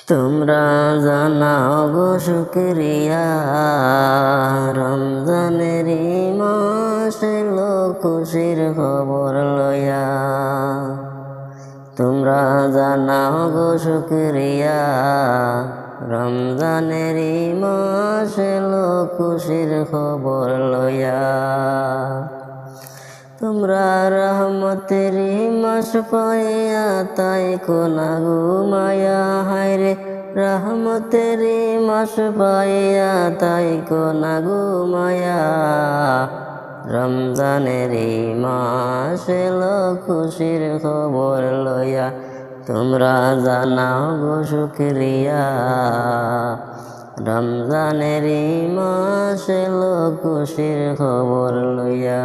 তোমরা জানাও গো শুকরিয়া, রমজানের মাস এলো খুশির খবর লইয়া। তোমরা জানাও গো শুকরিয়া, রমজানের মাস এলো খুশির খবর লইয়া। তোমরা রহমতের মাস পাইয়া তাই কোনা ঘুমায়া, হায়রে রহমতের মাস পাইয়া তাই কোনা ঘুমায়া। রমজানের মাস এলো খুশির খবর লইয়া। তোমরা জানাও গো শুকরিয়া, রমজানের মাস এলো খুশির খবর লইয়া।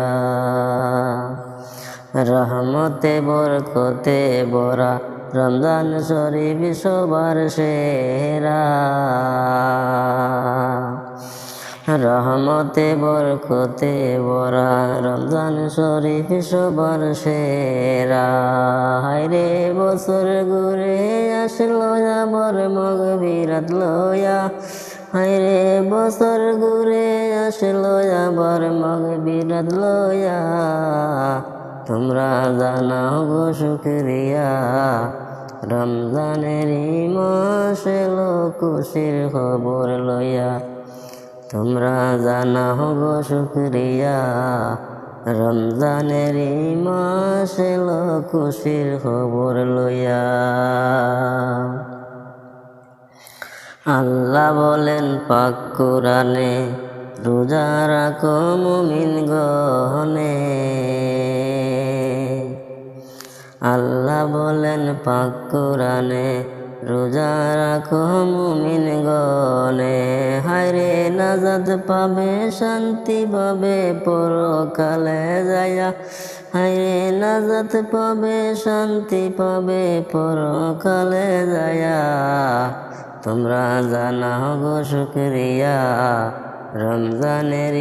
রহমতে বরকতে বরা রমজান শরীফ সবার সেরা। রহমতে বরকতে বরা রমজান শরীফ সবার সেরা। হায়রে বছর ঘুরে আসলো আবার মাগফিরাত লইয়া। হায়রে বছর ঘুরে আসলো আবার মাগফিরাত লইয়া। তোমরা জানাও গো শুকরিয়া, রমজানের মাস এলো খুশির খবর লইয়া। তোমরা জানাও গো শুকরিয়া, রমজানের মাস এলো খুশির খবর লইয়া। আল্লাহ বলেন পাক কুরআনে, রোজা রাখো মুমিন গণে। আল্লাহ বলেন পাক কুরআনে, রোজা রাখো মুমিন গণে। হায়রে নাজাত পাবে শান্তি পাবে পরকালে যায়া। হায়রে নাজাত পাবে শান্তি পাবে পরকালে যায়া। তোমরা জানাও গো শুকরিয়া, রমজানের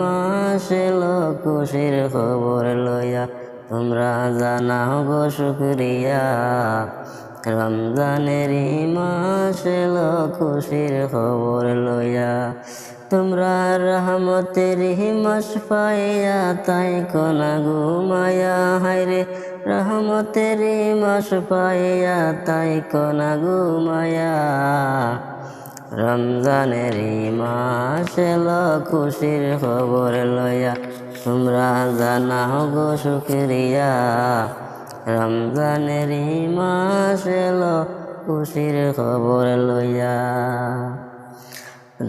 মাস এলো খুশির খবর লইয়া। তোমরা জানাও গো শুকরিয়া, রমজানের মাস এলো খুশির খবর লইয়া। তোমরা রহমতের মাস পাইয়া তাই কোনা ঘুমায়া। হায়রে রহমতের মাস পাইয়া তাই কোনা ঘুমায়া। রমজানের মাস এলো খুশির খবর লইয়া। তোমরা জানাও গো শুকরিয়া, রমজানের মাস এলো খুশির খবর লইয়া।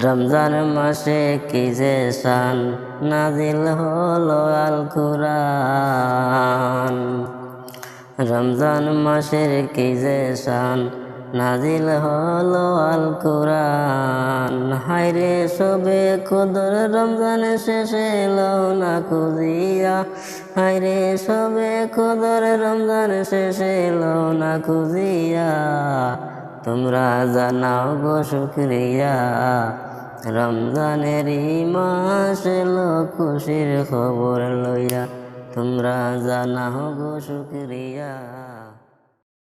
রমজান মাসে কি যে শান নাজিল হলো আল কুরআন। রমজান মাসের কি যে শান নাজিল হলো আল কুরআন। হায়রে সবে কদর রমজান শেষে এলো না খুঁজিয়া। হায়রে সবে কদর রমজান শেষে এলো না খুঁজিয়া। তোমরা জানাও গো শুকরিয়া, রমজানের মাস এলো খুশির খবর লইয়া। তোমরা জানাও গো শুকরিয়া।